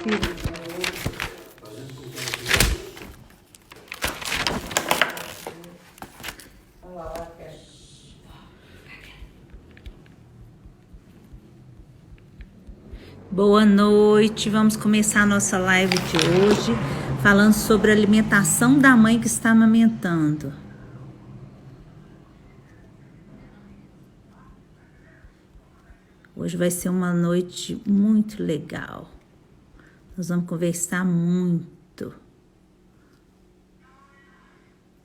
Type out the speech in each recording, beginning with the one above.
filho. Boa noite, vamos começar a nossa live de hoje falando sobre a alimentação da mãe que está amamentando. Hoje vai ser uma noite muito legal. Nós vamos conversar muito.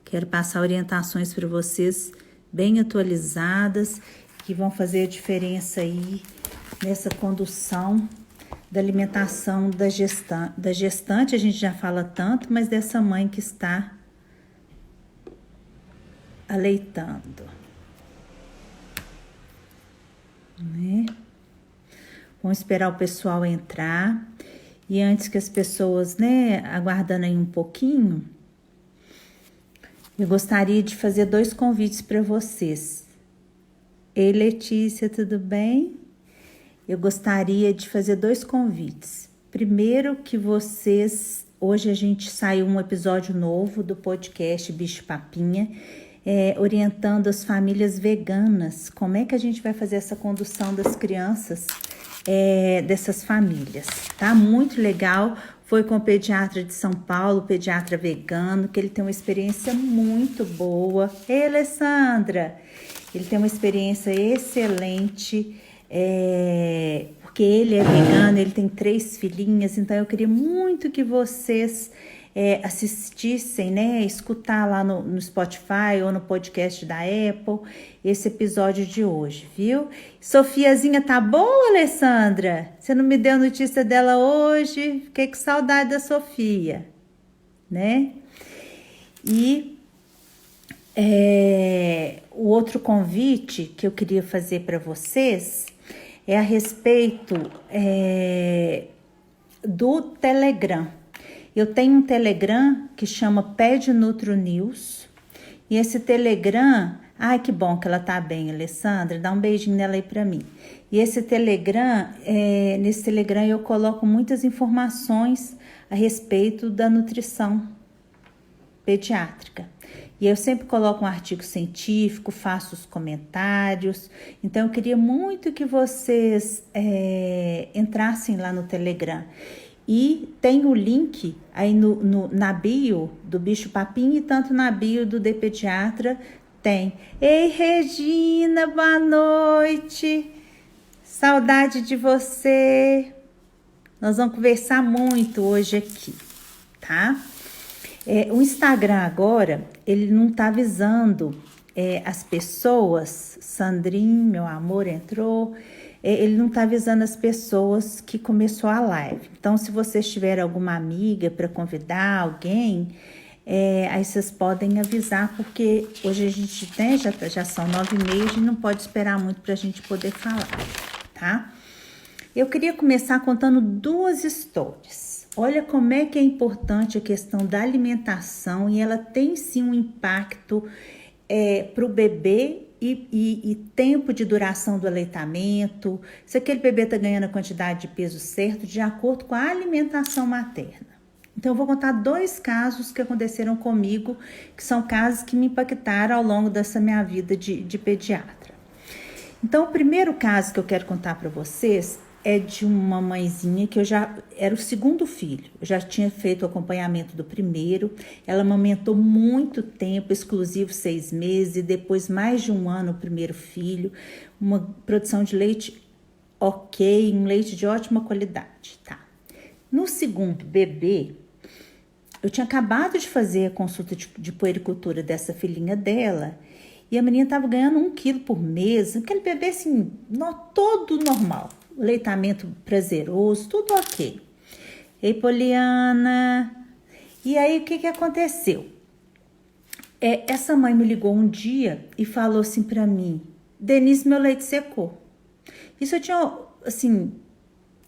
Quero passar orientações para vocês bem atualizadas que vão fazer a diferença aí nessa condução da alimentação da gestante. A gente já fala tanto, mas dessa mãe que está aleitando, né? Vamos esperar o pessoal entrar. E antes que as pessoas, né, aguardando aí um pouquinho, eu gostaria de fazer 2 convites para vocês. Ei, Letícia, tudo bem? Eu gostaria de fazer 2 convites. Primeiro, que vocês... Hoje a gente saiu um episódio novo do podcast Bicho Papinha, orientando as famílias veganas. Como é que a gente vai fazer essa condução das crianças dessas famílias? Tá muito legal. Foi com o pediatra de São Paulo, pediatra vegano, que ele tem uma experiência muito boa. Ei, Alessandra! Ele tem uma experiência excelente, porque ele é vegano, ele tem 3 filhinhas, então eu queria muito que vocês assistissem, né, escutar lá no Spotify ou no podcast da Apple, esse episódio de hoje, viu? Sofiazinha tá boa, Alessandra? Você não me deu notícia dela hoje? Fiquei com saudade da Sofia, né? E o outro convite que eu queria fazer para vocês é a respeito do Telegram. Eu tenho um Telegram que chama Pede Nutro News. E esse Telegram... Ai, que bom que ela tá bem, Alessandra. Dá um beijinho nela aí para mim. E esse Telegram, nesse Telegram eu coloco muitas informações a respeito da nutrição pediátrica. E eu sempre coloco um artigo científico, faço os comentários. Então, eu queria muito que vocês entrassem lá no Telegram. E tem o link aí na bio do Bicho Papinha e tanto na bio do The Pediatra tem. Ei, Regina, boa noite. Saudade de você. Nós vamos conversar muito hoje aqui, tá? O Instagram agora, ele não tá avisando as pessoas. Sandrinho, meu amor, entrou. Ele não tá avisando as pessoas que começou a live. Então, se vocês tiverem alguma amiga para convidar alguém, aí vocês podem avisar, porque hoje a gente tem, já são 9h30, a gente não pode esperar muito para a gente poder falar, tá? Eu queria começar contando 2 histórias. Olha como é que é importante a questão da alimentação e ela tem sim um impacto para o bebê e tempo de duração do aleitamento, se aquele bebê está ganhando a quantidade de peso certo de acordo com a alimentação materna. Então, eu vou contar 2 casos que aconteceram comigo, que são casos que me impactaram ao longo dessa minha vida de pediatra. Então, o primeiro caso que eu quero contar para vocês é de uma mãezinha que eu já era o 2º filho. Eu já tinha feito o acompanhamento do primeiro. Ela amamentou muito tempo, exclusivo 6 meses, e depois mais de 1 ano o primeiro filho. Uma produção de leite ok, um leite de ótima qualidade, tá? No 2º bebê, eu tinha acabado de fazer a consulta de puericultura dessa filhinha dela, e a menina estava ganhando 1 quilo por mês, aquele bebê assim, todo normal. Leitamento prazeroso, tudo ok. Ei, Poliana. E aí, o que aconteceu? Essa mãe me ligou um dia e falou assim pra mim: Denise, meu leite secou. Isso eu tinha, assim,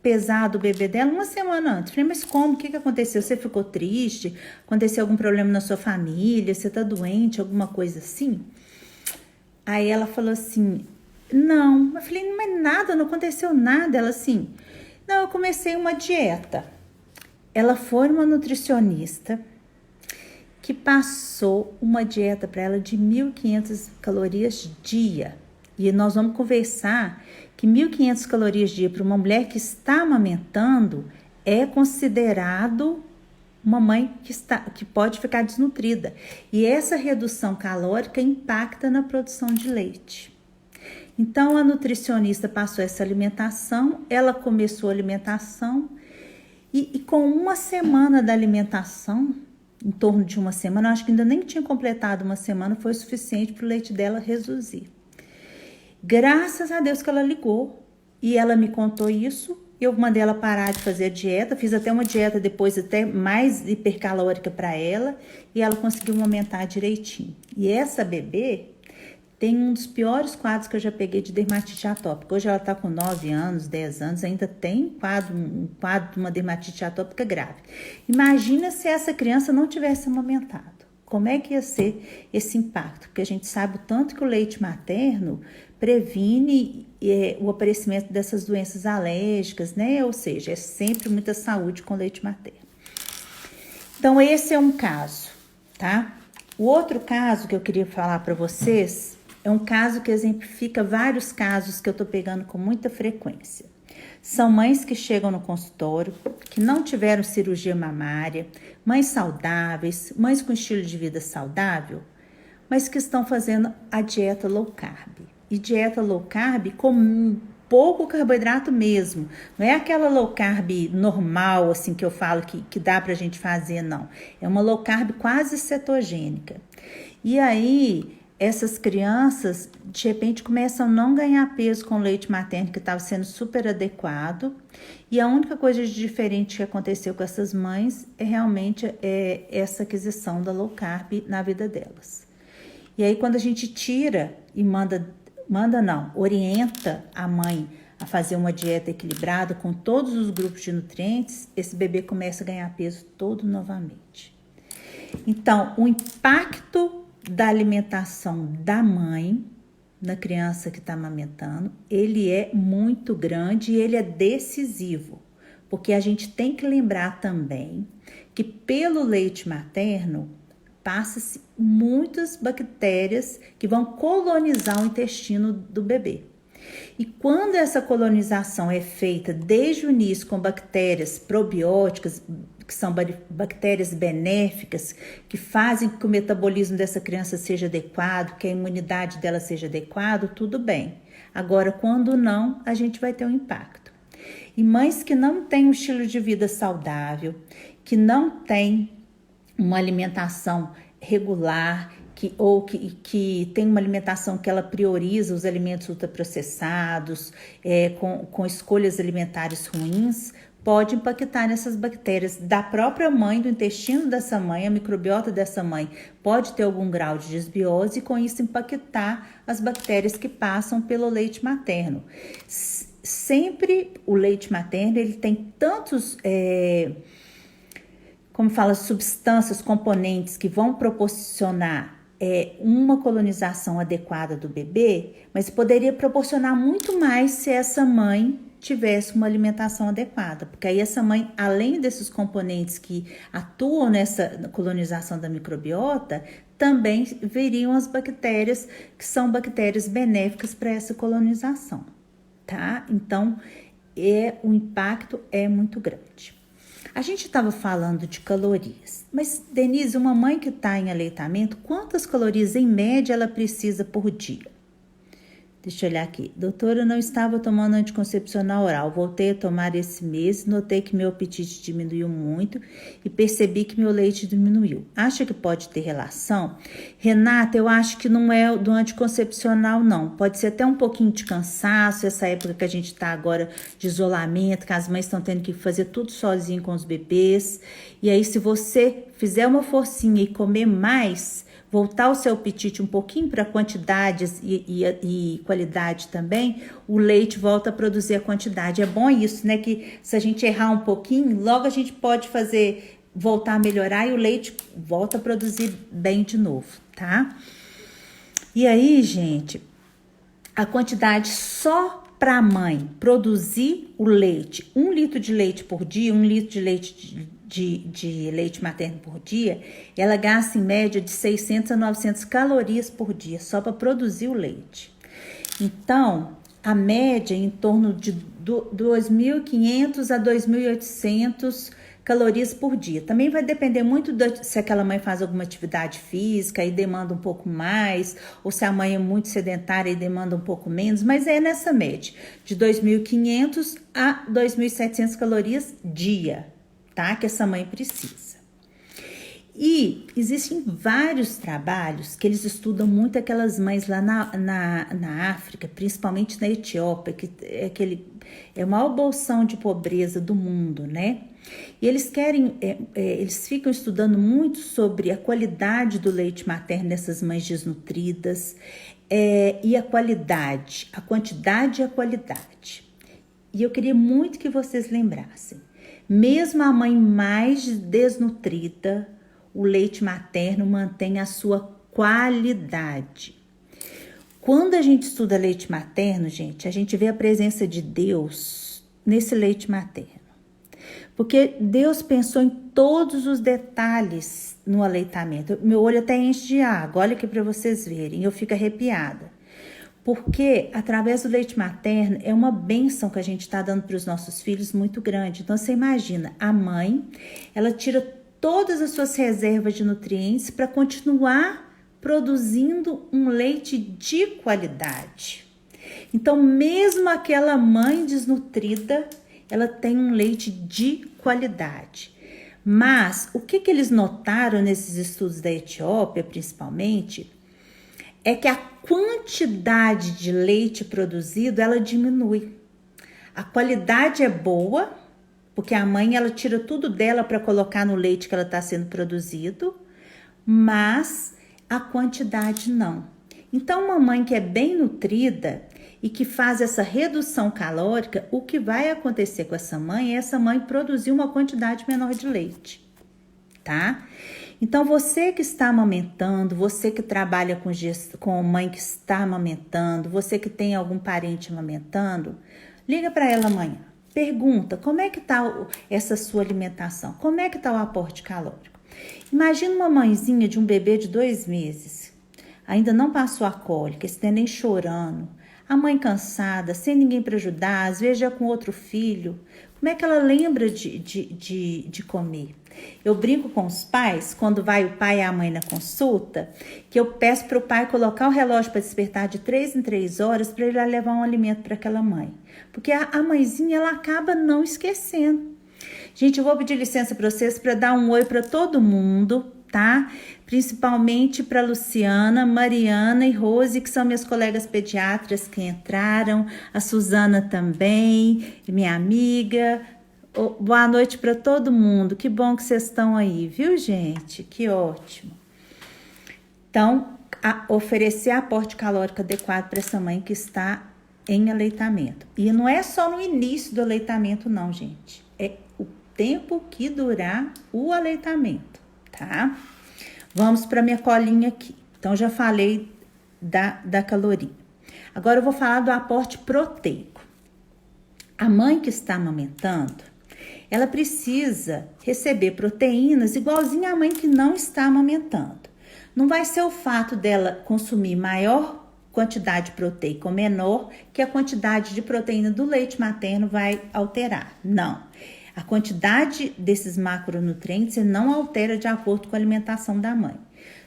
pesado o bebê dela 1 semana antes. Falei, mas como? O que aconteceu? Você ficou triste? Aconteceu algum problema na sua família? Você tá doente? Alguma coisa assim? Aí ela falou assim... Não, eu falei, não é nada, não aconteceu nada. Ela assim, não, eu comecei uma dieta. ela foi uma nutricionista que passou uma dieta para ela de 1.500 calorias dia. E nós vamos conversar que 1.500 calorias dia para uma mulher que está amamentando é considerado uma mãe que pode ficar desnutrida. E essa redução calórica impacta na produção de leite. Então, a nutricionista passou essa alimentação, ela começou a alimentação e com uma semana da alimentação, em torno de uma semana, eu acho que ainda nem tinha completado uma semana, foi o suficiente para o leite dela reduzir. Graças a Deus que ela ligou e ela me contou isso. Eu mandei ela parar de fazer a dieta, fiz até uma dieta depois até mais hipercalórica para ela e ela conseguiu aumentar direitinho. E essa bebê tem um dos piores quadros que eu já peguei de dermatite atópica. Hoje ela está com 9 anos, 10 anos, ainda tem um quadro de uma dermatite atópica grave. Imagina se essa criança não tivesse amamentado. Como é que ia ser esse impacto? Porque a gente sabe o tanto que o leite materno previne o aparecimento dessas doenças alérgicas, né? Ou seja, é sempre muita saúde com leite materno. Então, esse é um caso, tá? O outro caso que eu queria falar para vocês é um caso que exemplifica vários casos que eu tô pegando com muita frequência. São mães que chegam no consultório, que não tiveram cirurgia mamária, mães saudáveis, mães com estilo de vida saudável, mas que estão fazendo a dieta low carb. E dieta low carb com pouco carboidrato mesmo. Não é aquela low carb normal, assim, que eu falo que dá pra gente fazer, não. É uma low carb quase cetogênica. E aí, essas crianças, de repente, começam a não ganhar peso com o leite materno, que estava sendo super adequado. E a única coisa de diferente que aconteceu com essas mães é realmente essa aquisição da low carb na vida delas. E aí, quando a gente tira e orienta a mãe a fazer uma dieta equilibrada com todos os grupos de nutrientes, esse bebê começa a ganhar peso todo novamente. Então, o impacto da alimentação da mãe na criança que está amamentando, ele é muito grande e ele é decisivo, porque a gente tem que lembrar também que pelo leite materno passa-se muitas bactérias que vão colonizar o intestino do bebê. E quando essa colonização é feita desde o início com bactérias probióticas, que são bactérias benéficas, que fazem com que o metabolismo dessa criança seja adequado, que a imunidade dela seja adequada, tudo bem. Agora, quando não, a gente vai ter um impacto. E mães que não têm um estilo de vida saudável, que não têm uma alimentação regular, que tem uma alimentação que ela prioriza os alimentos ultraprocessados, com escolhas alimentares ruins, pode impactar nessas bactérias da própria mãe, do intestino dessa mãe, a microbiota dessa mãe pode ter algum grau de desbiose e com isso impactar as bactérias que passam pelo leite materno. Sempre o leite materno, ele tem tantos, substâncias, componentes que vão proporcionar uma colonização adequada do bebê, mas poderia proporcionar muito mais se essa mãe tivesse uma alimentação adequada, porque aí essa mãe, além desses componentes que atuam nessa colonização da microbiota, também veriam as bactérias que são bactérias benéficas para essa colonização, tá? Então, o impacto é muito grande. A gente estava falando de calorias, mas Denise, uma mãe que está em aleitamento, quantas calorias em média ela precisa por dia? Deixa eu olhar aqui. Doutora, eu não estava tomando anticoncepcional oral. Voltei a tomar esse mês, notei que meu apetite diminuiu muito e percebi que meu leite diminuiu. Acha que pode ter relação? Renata, eu acho que não é do anticoncepcional, não. Pode ser até um pouquinho de cansaço, essa época que a gente está agora de isolamento, que as mães estão tendo que fazer tudo sozinho com os bebês. E aí, se você fizer uma forcinha e comer mais, voltar o seu apetite um pouquinho para quantidades e qualidade também, o leite volta a produzir a quantidade. É bom isso, né? Que se a gente errar um pouquinho, logo a gente pode voltar a melhorar e o leite volta a produzir bem de novo, tá? E aí, gente, a quantidade só para a mãe produzir o leite, 1 litro de leite por dia, 1 litro de leite de leite materno por dia, ela gasta em média de 600 a 900 calorias por dia só para produzir o leite. Então, a média é em torno de 2.500 a 2.800 calorias por dia. Também vai depender muito se aquela mãe faz alguma atividade física e demanda um pouco mais, ou se a mãe é muito sedentária e demanda um pouco menos, mas é nessa média, de 2.500 a 2.700 calorias dia, tá? Que essa mãe precisa. E existem vários trabalhos que eles estudam muito aquelas mães lá na África, principalmente na Etiópia, que é o maior bolsão de pobreza do mundo, né? E eles eles ficam estudando muito sobre a qualidade do leite materno dessas mães desnutridas, e a qualidade, a quantidade e a qualidade. E eu queria muito que vocês lembrassem, mesmo a mãe mais desnutrida, o leite materno mantém a sua qualidade. Quando a gente estuda leite materno, gente, a gente vê a presença de Deus nesse leite materno. Porque Deus pensou em todos os detalhes no aleitamento. Meu olho até enche de água, olha aqui para vocês verem, eu fico arrepiada. Porque através do leite materno é uma bênção que a gente está dando para os nossos filhos muito grande. Então você imagina, a mãe, ela tira todas as suas reservas de nutrientes para continuar produzindo um leite de qualidade. Então, mesmo aquela mãe desnutrida, ela tem um leite de qualidade. Mas o que eles notaram nesses estudos da Etiópia, principalmente, é que a quantidade de leite produzido, ela diminui. A qualidade é boa, porque a mãe, ela tira tudo dela para colocar no leite que ela está sendo produzido, mas a quantidade não. Então, uma mãe que é bem nutrida e que faz essa redução calórica, o que vai acontecer com essa mãe é essa mãe produzir uma quantidade menor de leite, tá? Então, você que está amamentando, você que trabalha com mãe que está amamentando, você que tem algum parente amamentando, liga para ela amanhã. Pergunta, como é que está essa sua alimentação? Como é que está o aporte calórico? Imagina uma mãezinha de um bebê de 2 meses, ainda não passou a cólica, esse neném chorando, a mãe cansada, sem ninguém para ajudar, às vezes já com outro filho. Como é que ela lembra de comer? Eu brinco com os pais, quando vai o pai e a mãe na consulta, que eu peço para o pai colocar o relógio para despertar de 3 em 3 horas para ele levar um alimento para aquela mãe. Porque a mãezinha, ela acaba não esquecendo. Gente, eu vou pedir licença para vocês para dar um oi para todo mundo, tá? Principalmente para Luciana, Mariana e Rose, que são minhas colegas pediatras que entraram, a Suzana também, minha amiga. Boa noite para todo mundo, que bom que vocês estão aí, viu, gente? Que ótimo. Então, oferecer aporte calórico adequado para essa mãe que está em aleitamento. E não é só no início do aleitamento, não, gente. É o tempo que durar o aleitamento, tá? Vamos para minha colinha aqui. Então, já falei da caloria. Agora, eu vou falar do aporte proteico. A mãe que está amamentando, ela precisa receber proteínas igualzinho à mãe que não está amamentando. Não vai ser o fato dela consumir maior quantidade proteica ou menor que a quantidade de proteína do leite materno vai alterar. Não. A quantidade desses macronutrientes não altera de acordo com a alimentação da mãe.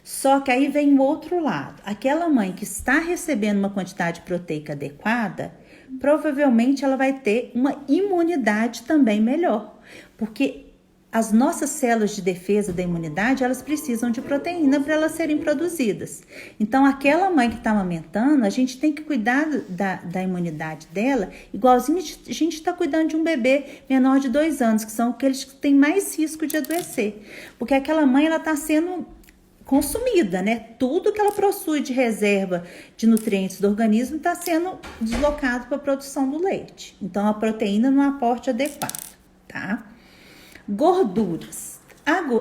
Só que aí vem o outro lado. Aquela mãe que está recebendo uma quantidade proteica adequada, provavelmente ela vai ter uma imunidade também melhor. Porque as nossas células de defesa da imunidade, elas precisam de proteína para elas serem produzidas. Então, aquela mãe que está amamentando, a gente tem que cuidar da imunidade dela, igualzinho a gente está cuidando de um bebê menor de 2 anos, que são aqueles que têm mais risco de adoecer. Porque aquela mãe, ela está sendo consumida, né? Tudo que ela possui de reserva de nutrientes do organismo está sendo deslocado para a produção do leite. Então, a proteína no aporte adequado, tá? Gorduras.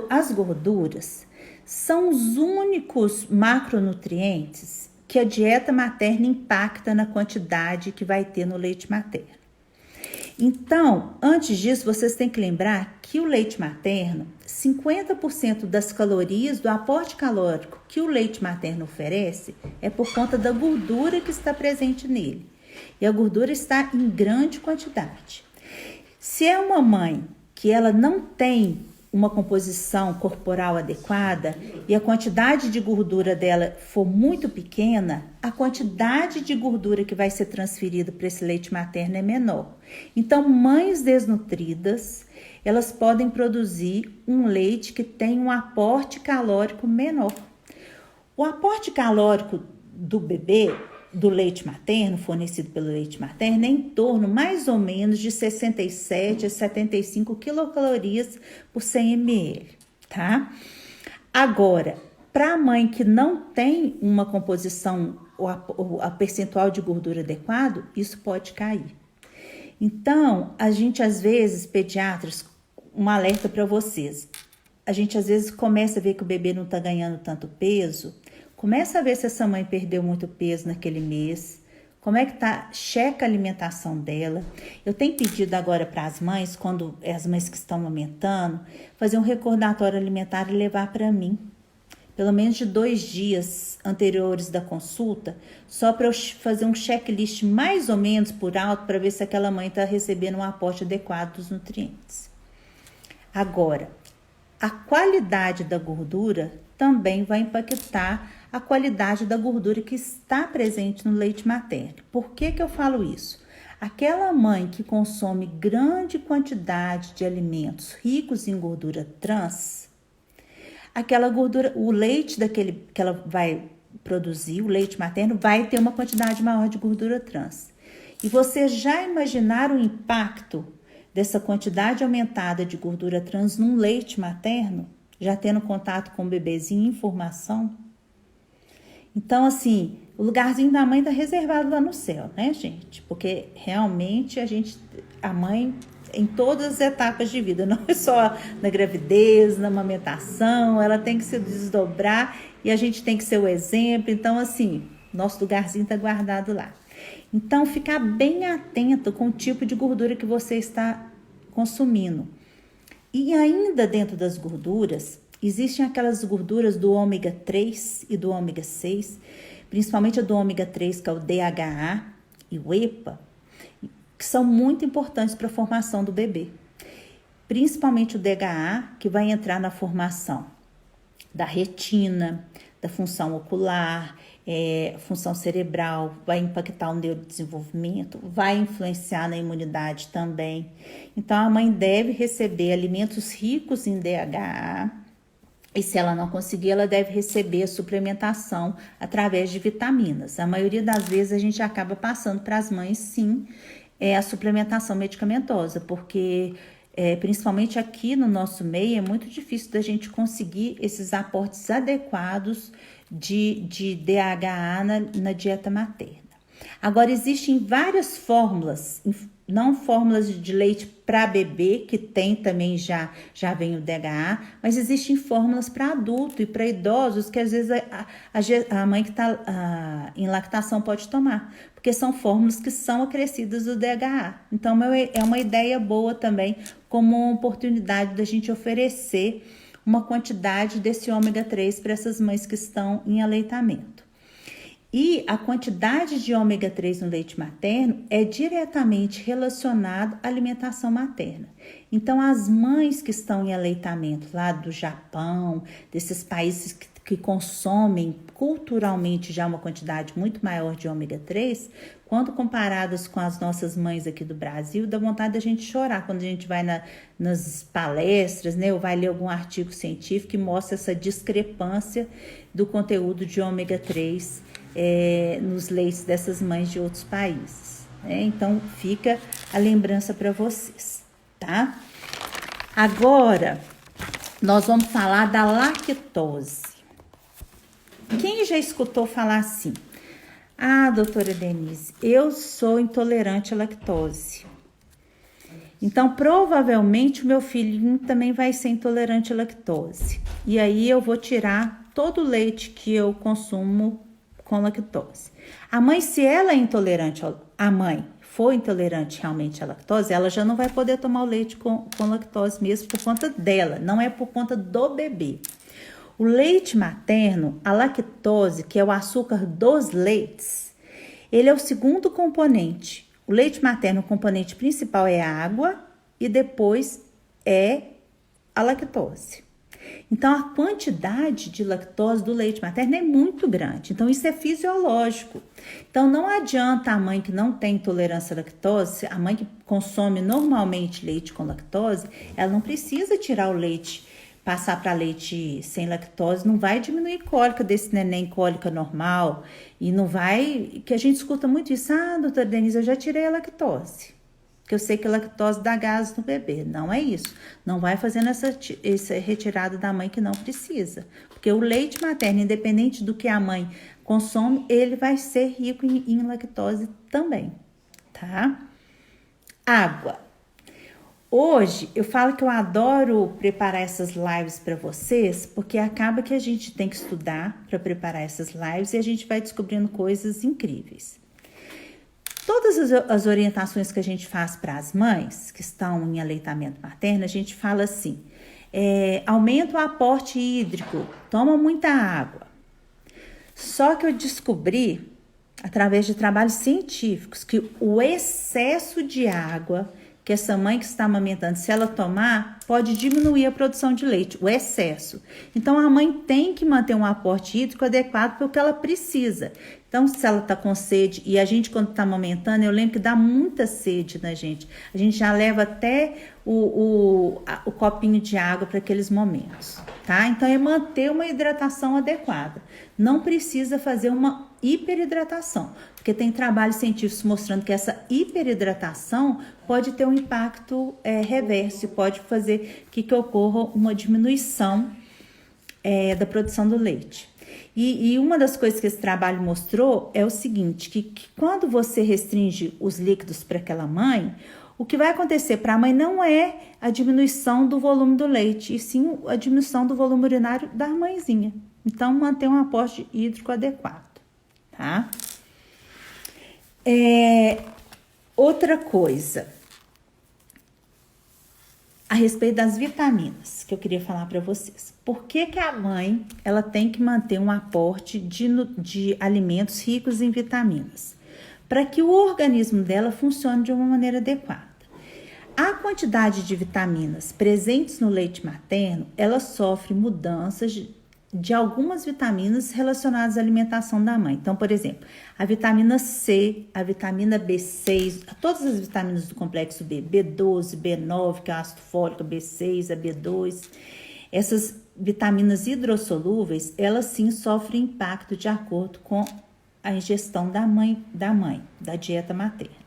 As gorduras são os únicos macronutrientes que a dieta materna impacta na quantidade que vai ter no leite materno. Então, antes disso, vocês têm que lembrar que o leite materno, 50% das calorias do aporte calórico que o leite materno oferece é por conta da gordura que está presente nele. E a gordura está em grande quantidade. Se é uma mãe que ela não tem uma composição corporal adequada e a quantidade de gordura dela for muito pequena, a quantidade de gordura que vai ser transferida para esse leite materno é menor. Então, mães desnutridas, elas podem produzir um leite que tem um aporte calórico menor. O aporte calórico do bebê, do leite materno, fornecido pelo leite materno, é em torno mais ou menos de 67 a 75 quilocalorias por 100 ml, tá? Agora, para a mãe que não tem uma composição ou a percentual de gordura adequado, isso pode cair. Então, a gente às vezes, pediatras, um alerta para vocês, a gente às vezes começa a ver que o bebê não está ganhando tanto peso. Começa a ver se essa mãe perdeu muito peso naquele mês. Como é que tá? Checa a alimentação dela. Eu tenho pedido agora para as mães, quando as mães que estão amamentando, fazer um recordatório alimentar e levar para mim. Pelo menos de 2 dias anteriores da consulta, só para eu fazer um checklist mais ou menos por alto, para ver se aquela mãe está recebendo um aporte adequado dos nutrientes. Agora, a qualidade da gordura também vai impactar a qualidade da gordura que está presente no leite materno. Por que eu falo isso? Aquela mãe que consome grande quantidade de alimentos ricos em gordura trans, aquela gordura, o leite que ela vai produzir, o leite materno, vai ter uma quantidade maior de gordura trans. E vocês já imaginaram o impacto dessa quantidade aumentada de gordura trans num leite materno, já tendo contato com o bebezinho em formação? Então, assim, o lugarzinho da mãe está reservado lá no céu, né, gente? Porque realmente a mãe, em todas as etapas de vida, não é só na gravidez, na amamentação, ela tem que se desdobrar e a gente tem que ser o exemplo. Então, assim, nosso lugarzinho está guardado lá. Então, ficar bem atento com o tipo de gordura que você está consumindo. E ainda dentro das gorduras, existem aquelas gorduras do ômega 3 e do ômega 6, principalmente a do ômega 3, que é o DHA e o EPA, que são muito importantes para a formação do bebê. Principalmente o DHA, que vai entrar na formação da retina, da função ocular, função cerebral, vai impactar o neurodesenvolvimento, vai influenciar na imunidade também. Então, a mãe deve receber alimentos ricos em DHA, e se ela não conseguir, ela deve receber a suplementação através de vitaminas. A maioria das vezes a gente acaba passando para as mães, sim, a suplementação medicamentosa, porque principalmente aqui no nosso meio é muito difícil da gente conseguir esses aportes adequados de DHA na dieta materna. Agora, existem várias fórmulas, não fórmulas de leite para bebê, que tem também já vem o DHA, mas existem fórmulas para adulto e para idosos que às vezes a mãe que está em lactação pode tomar, porque são fórmulas que são acrescidas do DHA. Então, é uma ideia boa também, como uma oportunidade da gente oferecer uma quantidade desse ômega 3 para essas mães que estão em aleitamento. E a quantidade de ômega 3 no leite materno é diretamente relacionado à alimentação materna. Então, as mães que estão em aleitamento lá do Japão, desses países que consomem culturalmente já uma quantidade muito maior de ômega 3, quando comparadas com as nossas mães aqui do Brasil, dá vontade da gente chorar quando a gente vai nas palestras, né, ou vai ler algum artigo científico que mostra essa discrepância do conteúdo de ômega 3 nos leites dessas mães de outros países, né? Então, fica a lembrança para vocês, tá? Agora, nós vamos falar da lactose. Quem já escutou falar assim? Ah, doutora Denise, eu sou intolerante à lactose. Então, provavelmente, o meu filhinho também vai ser intolerante à lactose. E aí, eu vou tirar todo o leite que eu consumo com lactose. A mãe, se ela é intolerante, a mãe for intolerante realmente à lactose, ela já não vai poder tomar o leite com lactose mesmo por conta dela, não é por conta do bebê. O leite materno, a lactose, que é o açúcar dos leites, ele é o segundo componente. O leite materno, o componente principal é a água e depois é a lactose. Então, a quantidade de lactose do leite materno é muito grande. Então, isso é fisiológico. Então, não adianta a mãe que não tem intolerância à lactose, a mãe que consome normalmente leite com lactose, ela não precisa tirar o leite, passar para leite sem lactose, não vai diminuir cólica desse neném, cólica normal, e não vai, que a gente escuta muito isso, doutora Denise, eu já tirei a lactose. Que eu sei que a lactose dá gases no bebê. Não é isso. Não vai fazendo essa retirada da mãe que não precisa. Porque o leite materno, independente do que a mãe consome, ele vai ser rico em lactose também, tá? Água. Hoje, eu falo que eu adoro preparar essas lives para vocês, porque acaba que a gente tem que estudar para preparar essas lives e a gente vai descobrindo coisas incríveis. Todas as orientações que a gente faz para as mães que estão em aleitamento materno, a gente fala assim, aumenta o aporte hídrico, toma muita água. Só que eu descobri, através de trabalhos científicos, que o excesso de água que essa mãe que está amamentando, se ela tomar, pode diminuir a produção de leite, o excesso. Então, a mãe tem que manter um aporte hídrico adequado para o que ela precisa. Então, se ela está com sede, e a gente quando está amamentando, eu lembro que dá muita sede na gente. A gente já leva até o copinho de água para aqueles momentos, tá? Então, é manter uma hidratação adequada. Não precisa fazer uma hiperidratação, porque tem trabalhos científicos mostrando que essa hiperidratação pode ter um impacto reverso, pode fazer que ocorra uma diminuição da produção do leite. E uma das coisas que esse trabalho mostrou é o seguinte, que quando você restringe os líquidos para aquela mãe, o que vai acontecer para a mãe não é a diminuição do volume do leite, e sim a diminuição do volume urinário da mãezinha. Então, manter um aporte hídrico adequado, tá? Outra coisa, a respeito das vitaminas, que eu queria falar para vocês. Por que a mãe ela tem que manter um aporte de alimentos ricos em vitaminas? Para que o organismo dela funcione de uma maneira adequada. A quantidade de vitaminas presentes no leite materno, ela sofre mudanças de algumas vitaminas relacionadas à alimentação da mãe. Então, por exemplo, a vitamina C, a vitamina B6, todas as vitaminas do complexo B, B12, B9, que é ácido fólico, B6, a B2, essas vitaminas hidrossolúveis, elas sim sofrem impacto de acordo com a ingestão da dieta materna.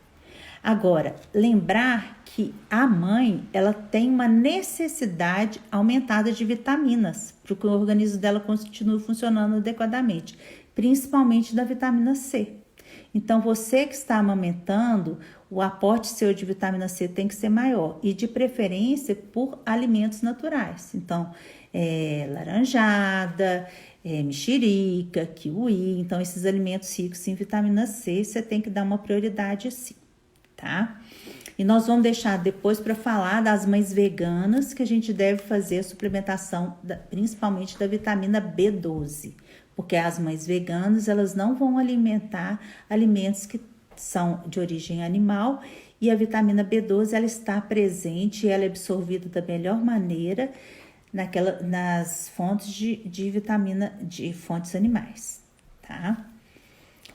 Agora, lembrar que a mãe, ela tem uma necessidade aumentada de vitaminas para que o organismo dela continue funcionando adequadamente, principalmente da vitamina C. Então, você que está amamentando, o aporte seu de vitamina C tem que ser maior e de preferência por alimentos naturais. Então, laranjada, mexerica, kiwi. Então, esses alimentos ricos em vitamina C, você tem que dar uma prioridade sim, tá? E nós vamos deixar depois para falar das mães veganas que a gente deve fazer a suplementação, principalmente da vitamina B12. Porque as mães veganas, elas não vão alimentar alimentos que são de origem animal e a vitamina B12, ela está presente e ela é absorvida da melhor maneira nas fontes de vitamina de fontes animais, tá?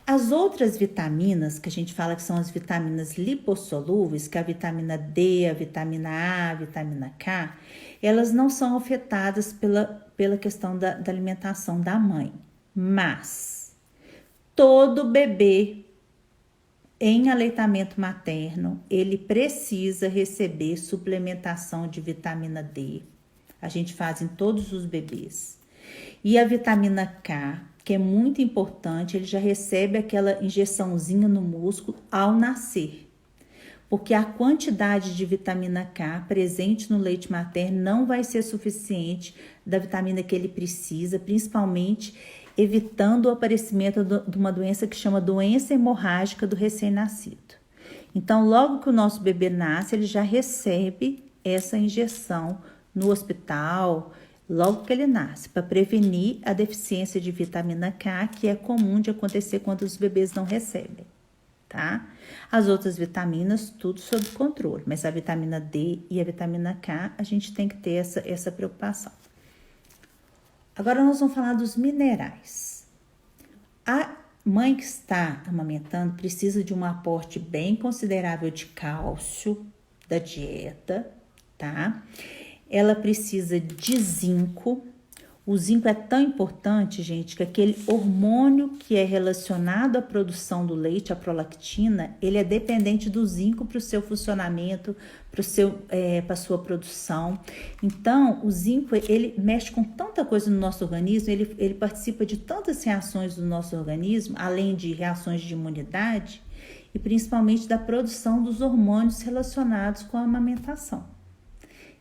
As outras vitaminas, que a gente fala que são as vitaminas lipossolúveis, que é a vitamina D, a vitamina A, a vitamina K, elas não são afetadas pela questão da alimentação da mãe. Mas todo bebê em aleitamento materno, ele precisa receber suplementação de vitamina D. A gente faz em todos os bebês. E a vitamina K, que é muito importante, ele já recebe aquela injeçãozinha no músculo ao nascer. Porque a quantidade de vitamina K presente no leite materno não vai ser suficiente da vitamina que ele precisa, principalmente evitando o aparecimento de uma doença que chama doença hemorrágica do recém-nascido. Então, logo que o nosso bebê nasce, ele já recebe essa injeção no hospital, logo que ele nasce, para prevenir a deficiência de vitamina K, que é comum de acontecer quando os bebês não recebem, tá? As outras vitaminas, tudo sob controle, mas a vitamina D e a vitamina K, a gente tem que ter essa preocupação. Agora nós vamos falar dos minerais. A mãe que está amamentando precisa de um aporte bem considerável de cálcio da dieta, tá? Ela precisa de zinco. O zinco é tão importante, gente, que aquele hormônio que é relacionado à produção do leite, a prolactina, ele é dependente do zinco para o seu funcionamento, para a sua produção. Então, o zinco, ele mexe com tanta coisa no nosso organismo, ele participa de tantas reações do nosso organismo, além de reações de imunidade, e principalmente da produção dos hormônios relacionados com a amamentação.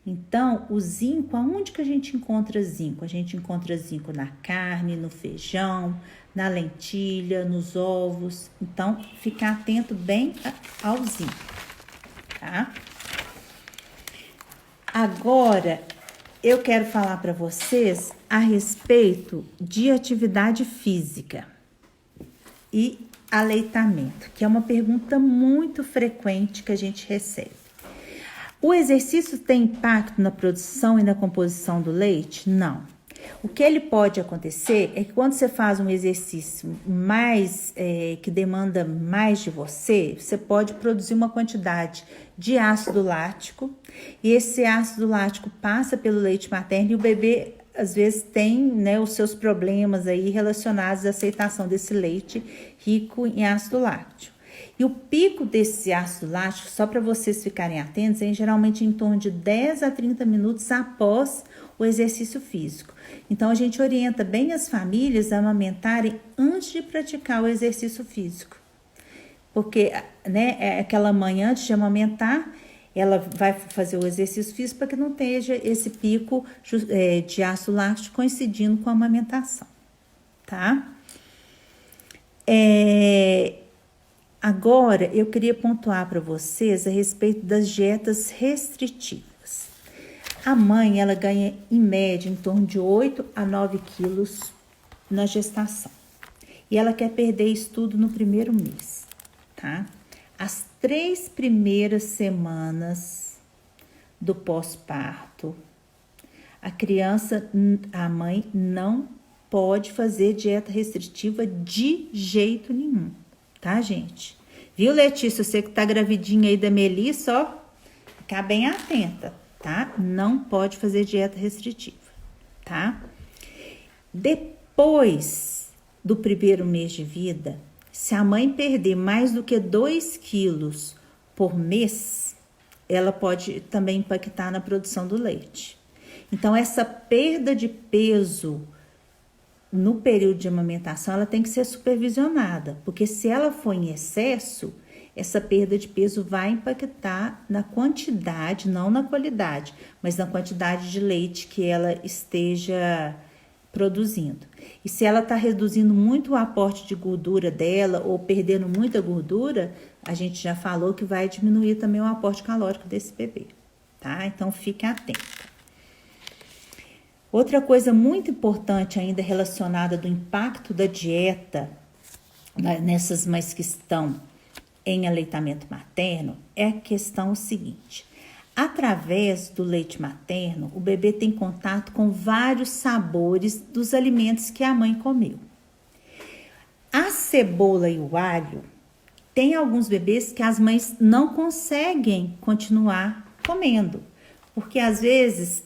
Então, o zinco, aonde que a gente encontra zinco? A gente encontra zinco na carne, no feijão, na lentilha, nos ovos. Então, ficar atento bem ao zinco, tá? Agora, eu quero falar para vocês a respeito de atividade física e aleitamento, que é uma pergunta muito frequente que a gente recebe. O exercício tem impacto na produção e na composição do leite? Não. O que ele pode acontecer é que quando você faz um exercício que demanda mais de você, você pode produzir uma quantidade de ácido lático e esse ácido lático passa pelo leite materno e o bebê às vezes tem, né, os seus problemas aí relacionados à aceitação desse leite rico em ácido lático. E o pico desse ácido lático, só para vocês ficarem atentos, é geralmente em torno de 10 a 30 minutos após o exercício físico. Então, a gente orienta bem as famílias a amamentarem antes de praticar o exercício físico. Porque, né, aquela mãe antes de amamentar, ela vai fazer o exercício físico para que não esteja esse pico de ácido lático coincidindo com a amamentação, tá? Agora, eu queria pontuar para vocês a respeito das dietas restritivas. A mãe, ela ganha, em média, em torno de 8 a 9 quilos na gestação. E ela quer perder isso tudo no primeiro mês, tá? As 3 primeiras semanas do pós-parto, a mãe não pode fazer dieta restritiva de jeito nenhum. Tá, gente? Viu, Letícia? Você que tá gravidinha aí da Melissa, ó, ficar bem atenta, tá? Não pode fazer dieta restritiva, tá? Depois do primeiro mês de vida, se a mãe perder mais do que 2 quilos por mês, ela pode também impactar na produção do leite. Então, essa perda de peso no período de amamentação, ela tem que ser supervisionada, porque se ela for em excesso, essa perda de peso vai impactar na quantidade, não na qualidade, mas na quantidade de leite que ela esteja produzindo. E se ela está reduzindo muito o aporte de gordura dela ou perdendo muita gordura, a gente já falou que vai diminuir também o aporte calórico desse bebê, tá? Então, fique atento. Outra coisa muito importante ainda relacionada do impacto da dieta nessas mães que estão em aleitamento materno é a questão seguinte. Através do leite materno, o bebê tem contato com vários sabores dos alimentos que a mãe comeu. A cebola e o alho, tem alguns bebês que as mães não conseguem continuar comendo, porque às vezes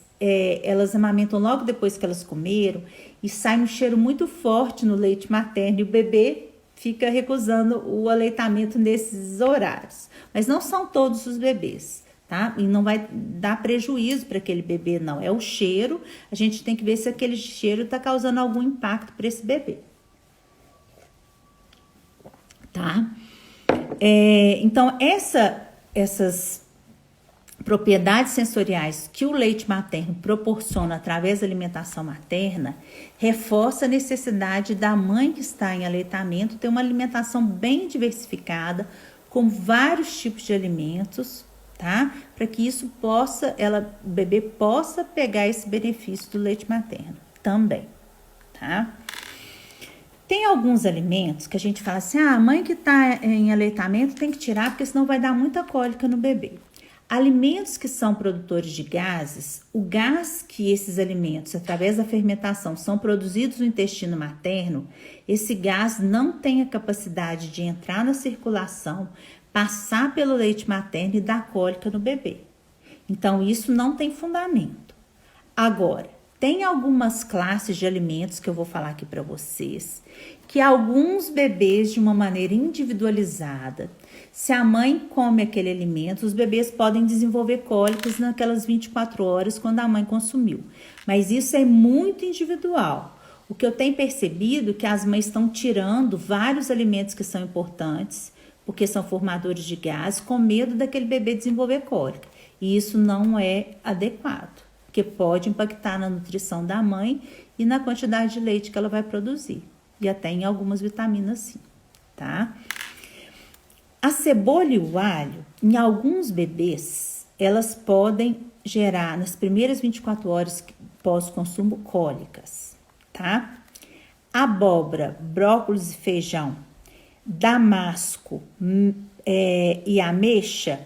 elas amamentam logo depois que elas comeram e sai um cheiro muito forte no leite materno e o bebê fica recusando o aleitamento nesses horários. Mas não são todos os bebês, tá? E não vai dar prejuízo para aquele bebê, não. É o cheiro, a gente tem que ver se aquele cheiro está causando algum impacto para esse bebê, tá? Então, essas propriedades sensoriais que o leite materno proporciona através da alimentação materna, reforça a necessidade da mãe que está em aleitamento ter uma alimentação bem diversificada, com vários tipos de alimentos, tá? Para que isso possa, o bebê possa pegar esse benefício do leite materno também, tá? Tem alguns alimentos que a gente fala assim, a mãe que está em aleitamento tem que tirar, porque senão vai dar muita cólica no bebê. Alimentos que são produtores de gases, o gás que esses alimentos, através da fermentação, são produzidos no intestino materno, esse gás não tem a capacidade de entrar na circulação, passar pelo leite materno e dar cólica no bebê. Então, isso não tem fundamento. Agora, tem algumas classes de alimentos que eu vou falar aqui para vocês, que alguns bebês, de uma maneira individualizada, se a mãe come aquele alimento, os bebês podem desenvolver cólicas naquelas 24 horas quando a mãe consumiu. Mas isso é muito individual. O que eu tenho percebido é que as mães estão tirando vários alimentos que são importantes, porque são formadores de gás, com medo daquele bebê desenvolver cólica. E isso não é adequado, porque pode impactar na nutrição da mãe e na quantidade de leite que ela vai produzir. E até em algumas vitaminas sim, tá? A cebola e o alho, em alguns bebês, elas podem gerar, nas primeiras 24 horas pós-consumo, cólicas, tá? Abóbora, brócolis e feijão, damasco e ameixa,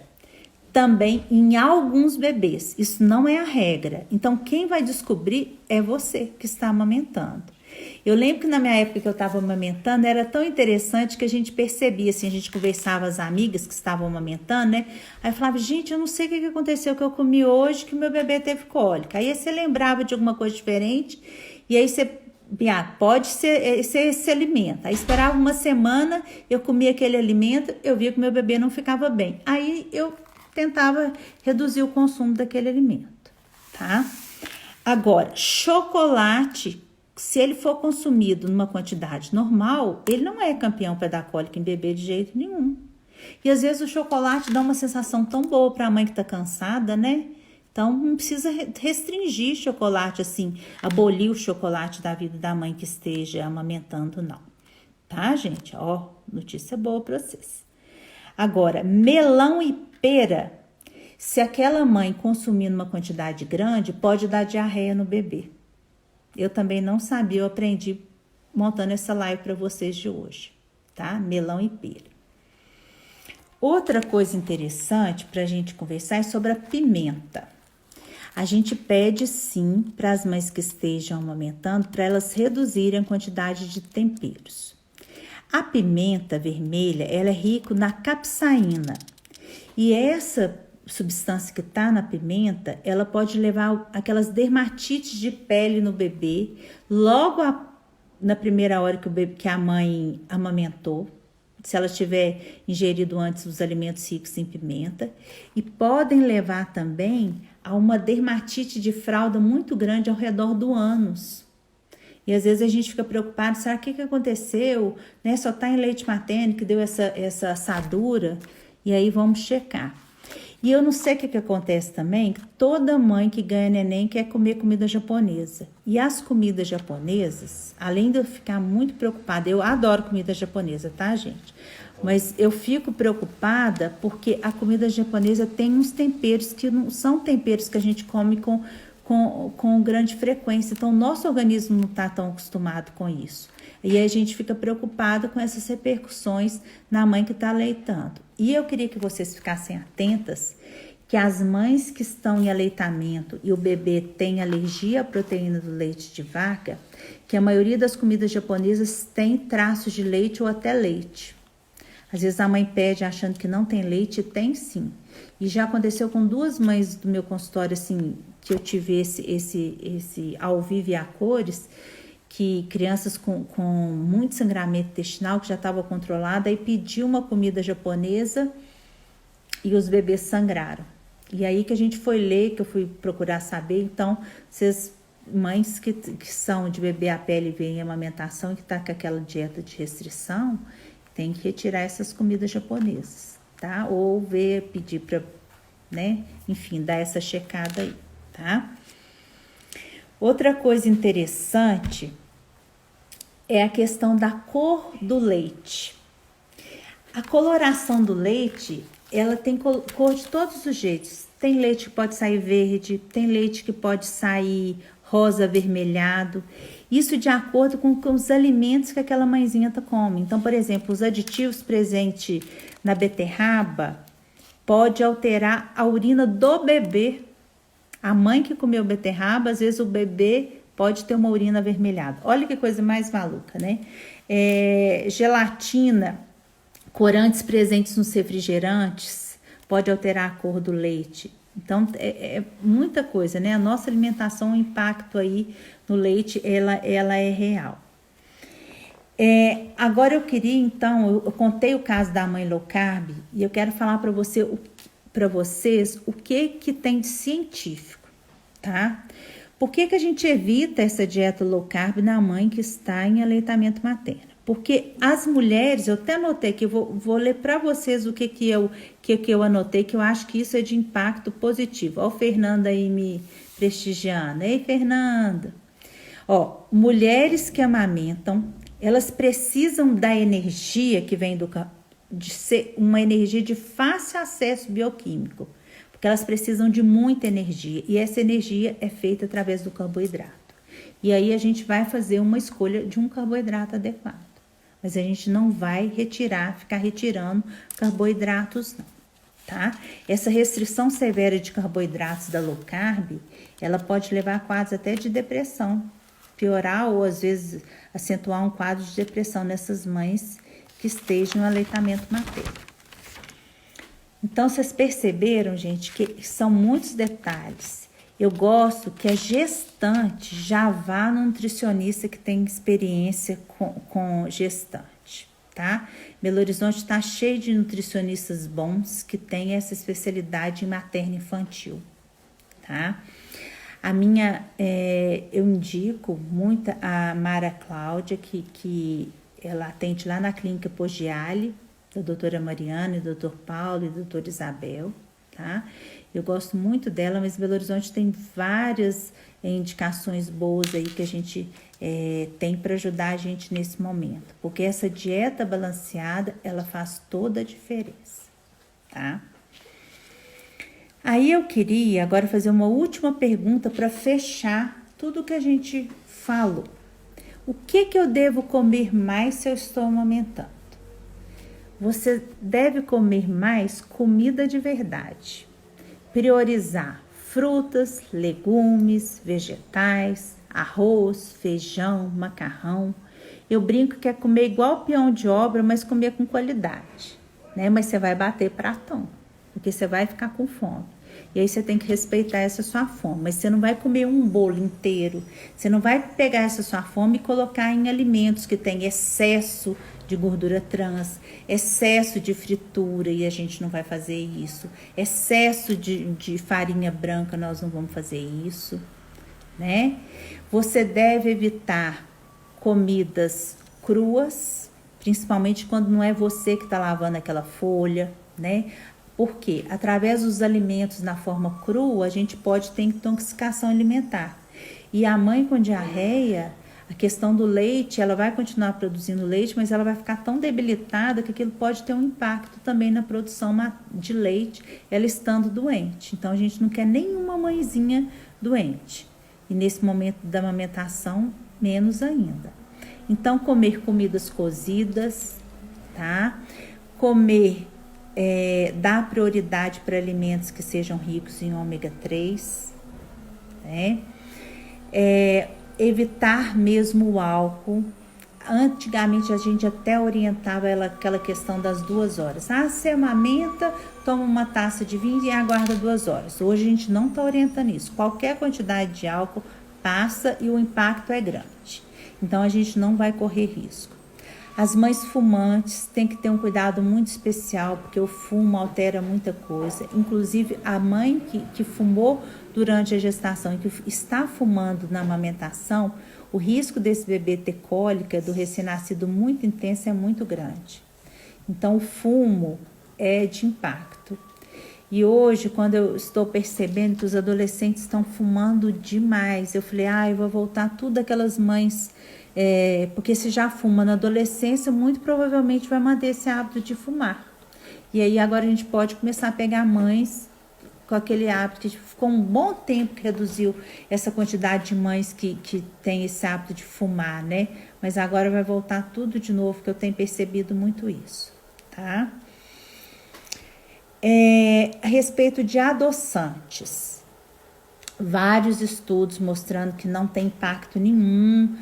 também em alguns bebês. Isso não é a regra. Então, quem vai descobrir é você que está amamentando. Eu lembro que na minha época que eu estava amamentando, era tão interessante que a gente percebia, assim, a gente conversava as amigas que estavam amamentando, né? Aí eu falava, gente, eu não sei o que aconteceu que eu comi hoje, que o meu bebê teve cólica. Aí você lembrava de alguma coisa diferente, e aí você, pode ser esse alimento. Aí esperava uma semana, eu comia aquele alimento, eu via que o meu bebê não ficava bem. Aí eu tentava reduzir o consumo daquele alimento, tá? Agora, chocolate, se ele for consumido numa quantidade normal, ele não é campeão para dar cólica em bebê de jeito nenhum. E às vezes o chocolate dá uma sensação tão boa para a mãe que está cansada, né? Então não precisa restringir chocolate assim, abolir o chocolate da vida da mãe que esteja amamentando, não. Tá, gente? Ó, notícia boa para vocês. Agora, melão e pera, se aquela mãe consumir numa quantidade grande, pode dar diarreia no bebê. Eu também não sabia, eu aprendi montando essa live para vocês de hoje, tá? Melão e pera. Outra coisa interessante para a gente conversar é sobre a pimenta. A gente pede sim para as mães que estejam amamentando, para elas reduzirem a quantidade de temperos. A pimenta vermelha, ela é rica na capsaína. E essa substância que está na pimenta, ela pode levar aquelas dermatites de pele no bebê, logo na primeira hora que a mãe amamentou, se ela tiver ingerido antes os alimentos ricos em pimenta, e podem levar também a uma dermatite de fralda muito grande ao redor do ânus. E às vezes a gente fica preocupado, será que aconteceu? Né? Só está em leite materno que deu essa assadura, e aí vamos checar. E eu não sei o que acontece também, que toda mãe que ganha neném quer comer comida japonesa. E as comidas japonesas, além de eu ficar muito preocupada, eu adoro comida japonesa, tá, gente? Mas eu fico preocupada porque a comida japonesa tem uns temperos que não são temperos que a gente come com grande frequência. Então, nosso organismo não está tão acostumado com isso. E aí a gente fica preocupado com essas repercussões na mãe que está aleitando. E eu queria que vocês ficassem atentas que as mães que estão em aleitamento e o bebê tem alergia à proteína do leite de vaca, que a maioria das comidas japonesas tem traços de leite ou até leite. Às vezes a mãe pede achando que não tem leite, e tem sim. E já aconteceu com 2 mães do meu consultório, assim, que eu tive esse ao vivo e a cores, que crianças com muito sangramento intestinal, que já estava controlada, e pediu uma comida japonesa e os bebês sangraram. E aí que a gente foi ler, que eu fui procurar saber, então, vocês, mães que são de bebê a pele e veem amamentação e que tá com aquela dieta de restrição, tem que retirar essas comidas japonesas, tá? Ou pedir para né? Enfim, dá essa checada aí, tá? Outra coisa interessante é a questão da cor do leite. A coloração do leite, ela tem cor de todos os jeitos. Tem leite que pode sair verde, tem leite que pode sair rosa avermelhado. Isso de acordo com os alimentos que aquela mãezinha come. Então, por exemplo, os aditivos presentes na beterraba pode alterar a urina do bebê. A mãe que comeu beterraba, às vezes o bebê pode ter uma urina avermelhada. Olha que coisa mais maluca, né? Gelatina, corantes presentes nos refrigerantes, pode alterar a cor do leite. Então, é muita coisa, né? A nossa alimentação, o impacto aí no leite, ela é real. Agora eu queria, então, eu contei o caso da mãe low carb e eu quero falar para vocês o que tem de científico, tá? Por que a gente evita essa dieta low carb na mãe que está em aleitamento materno? Porque as mulheres, eu até anotei que eu vou ler para vocês o que eu anotei, que eu acho que isso é de impacto positivo. Ó, o Fernando aí me prestigiando. Ei, Fernanda. Ó, mulheres que amamentam, elas precisam da energia que vem de ser uma energia de fácil acesso bioquímico, porque elas precisam de muita energia e essa energia é feita através do carboidrato. E aí a gente vai fazer uma escolha de um carboidrato adequado, mas a gente não vai ficar retirando carboidratos não, tá? Essa restrição severa de carboidratos da low carb, ela pode levar a quadros até de depressão, piorar ou às vezes acentuar um quadro de depressão nessas mães que estejam no aleitamento materno. Então, vocês perceberam, gente, que são muitos detalhes. Eu gosto que a gestante já vá no nutricionista que tem experiência com gestante, tá? Belo Horizonte está cheio de nutricionistas bons que têm essa especialidade em materno infantil, tá? Eu indico muito a Mara Cláudia, que ela atende lá na clínica Poggiali, da doutora Mariana, e doutor Paulo e doutora Isabel, tá? Eu gosto muito dela, mas Belo Horizonte tem várias indicações boas aí que a gente tem para ajudar a gente nesse momento, porque essa dieta balanceada, ela faz toda a diferença, tá? Aí eu queria agora fazer uma última pergunta para fechar tudo que a gente falou. O que eu devo comer mais se eu estou amamentando? Você deve comer mais comida de verdade. Priorizar frutas, legumes, vegetais, arroz, feijão, macarrão. Eu brinco que é comer igual peão de obra, mas comer com qualidade, né? Mas você vai bater pratão, porque você vai ficar com fome. E aí você tem que respeitar essa sua fome, mas você não vai comer um bolo inteiro. Você não vai pegar essa sua fome e colocar em alimentos que tem excesso de gordura trans, excesso de fritura, e a gente não vai fazer isso. Excesso de farinha branca, nós não vamos fazer isso, né? Você deve evitar comidas cruas, principalmente quando não é você que está lavando aquela folha, né? Porque através dos alimentos na forma crua, a gente pode ter intoxicação alimentar. E a mãe com diarreia, a questão do leite, ela vai continuar produzindo leite, mas ela vai ficar tão debilitada que aquilo pode ter um impacto também na produção de leite, ela estando doente. Então, a gente não quer nenhuma mãezinha doente. E nesse momento da amamentação, menos ainda. Então, comer comidas cozidas, tá? Dar prioridade para alimentos que sejam ricos em ômega 3, né? Evitar mesmo o álcool. Antigamente a gente até orientava aquela questão das 2 horas. Você amamenta, toma uma taça de vinho e aguarda 2 horas. Hoje a gente não está orientando isso. Qualquer quantidade de álcool passa e o impacto é grande. Então a gente não vai correr risco. As mães fumantes têm que ter um cuidado muito especial, porque o fumo altera muita coisa. Inclusive, a mãe que fumou durante a gestação e que está fumando na amamentação, o risco desse bebê ter cólica do recém-nascido muito intenso é muito grande. Então, o fumo é de impacto. E hoje, quando eu estou percebendo que os adolescentes estão fumando demais, eu falei, eu vou voltar tudo aquelas mães, porque se já fuma na adolescência, muito provavelmente vai manter esse hábito de fumar. E aí agora a gente pode começar a pegar mães com aquele hábito, que ficou um bom tempo que reduziu essa quantidade de mães que tem esse hábito de fumar, né? Mas agora vai voltar tudo de novo, que eu tenho percebido muito isso, tá? A respeito de adoçantes, vários estudos mostrando que não tem impacto nenhum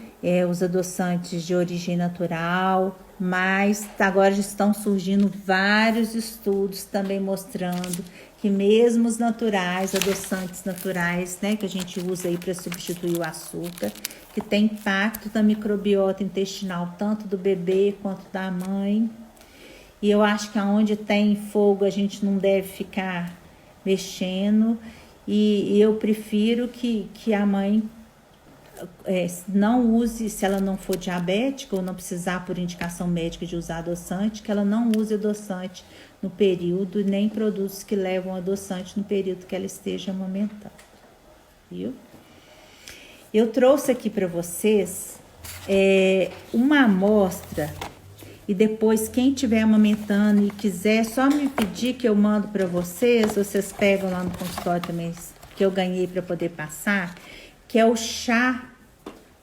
os adoçantes de origem natural, mas agora já estão surgindo vários estudos também mostrando que mesmo os naturais, adoçantes naturais, né, que a gente usa aí para substituir o açúcar, que tem impacto na microbiota intestinal, tanto do bebê quanto da mãe. E eu acho que aonde tem fogo a gente não deve ficar mexendo. E eu prefiro que a mãe não use, se ela não for diabética ou não precisar por indicação médica de usar adoçante, que ela não use adoçante no período, nem produtos que levam adoçante no período que ela esteja amamentando. Viu? Eu trouxe aqui para vocês uma amostra. E depois, quem estiver amamentando e quiser, só me pedir que eu mando para vocês pegam lá no consultório também, que eu ganhei para poder passar, que é o chá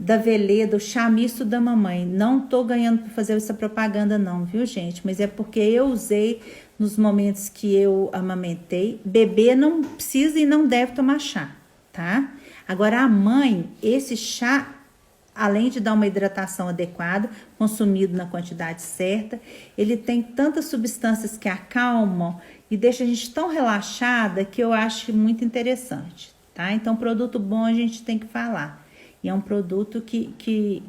da Veleda, o chá misto da mamãe. Não tô ganhando para fazer essa propaganda não, viu, gente? Mas é porque eu usei nos momentos que eu amamentei. Bebê não precisa e não deve tomar chá, tá? Agora, a mãe, esse chá, além de dar uma hidratação adequada, consumido na quantidade certa, ele tem tantas substâncias que acalmam e deixa a gente tão relaxada que eu acho muito interessante, tá? Então, produto bom a gente tem que falar. E é um produto que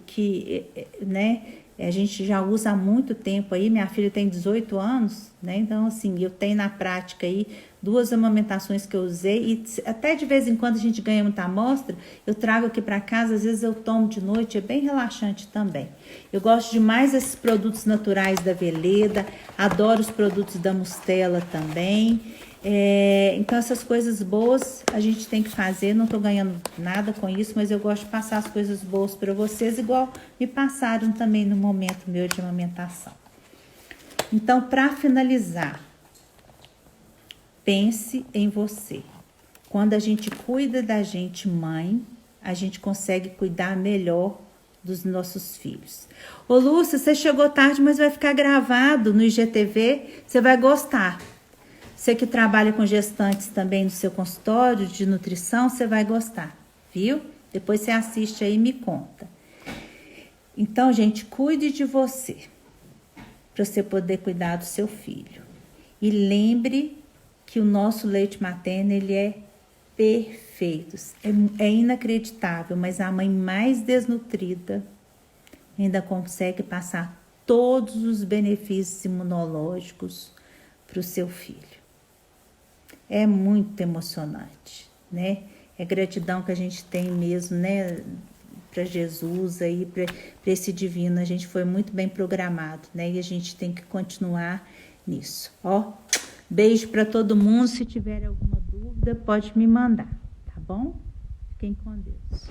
né, a gente já usa há muito tempo aí. Minha filha tem 18 anos, né? Então, assim, eu tenho na prática aí 2 amamentações que eu usei e até de vez em quando a gente ganha muita amostra, eu trago aqui para casa, às vezes eu tomo de noite, é bem relaxante também. Eu gosto demais desses produtos naturais da Veleda, adoro os produtos da Mustela também. Então essas coisas boas a gente tem que fazer, não tô ganhando nada com isso, mas eu gosto de passar as coisas boas para vocês, igual me passaram também no momento meu de amamentação. Então, para finalizar, pense em você. Quando a gente cuida da gente, mãe, a gente consegue cuidar melhor dos nossos filhos. Ô Lúcia, você chegou tarde, mas vai ficar gravado no IGTV, você vai gostar. Você que trabalha com gestantes também no seu consultório de nutrição, você vai gostar, viu? Depois você assiste aí e me conta. Então, gente, cuide de você, para você poder cuidar do seu filho. E lembre que o nosso leite materno, ele é perfeito. É inacreditável, mas a mãe mais desnutrida ainda consegue passar todos os benefícios imunológicos para o seu filho. É muito emocionante, né? É gratidão que a gente tem mesmo, né? Para Jesus aí, para esse divino. A gente foi muito bem programado, né? E a gente tem que continuar nisso. Ó, beijo para todo mundo. Se tiver alguma dúvida, pode me mandar, tá bom? Fiquem com Deus.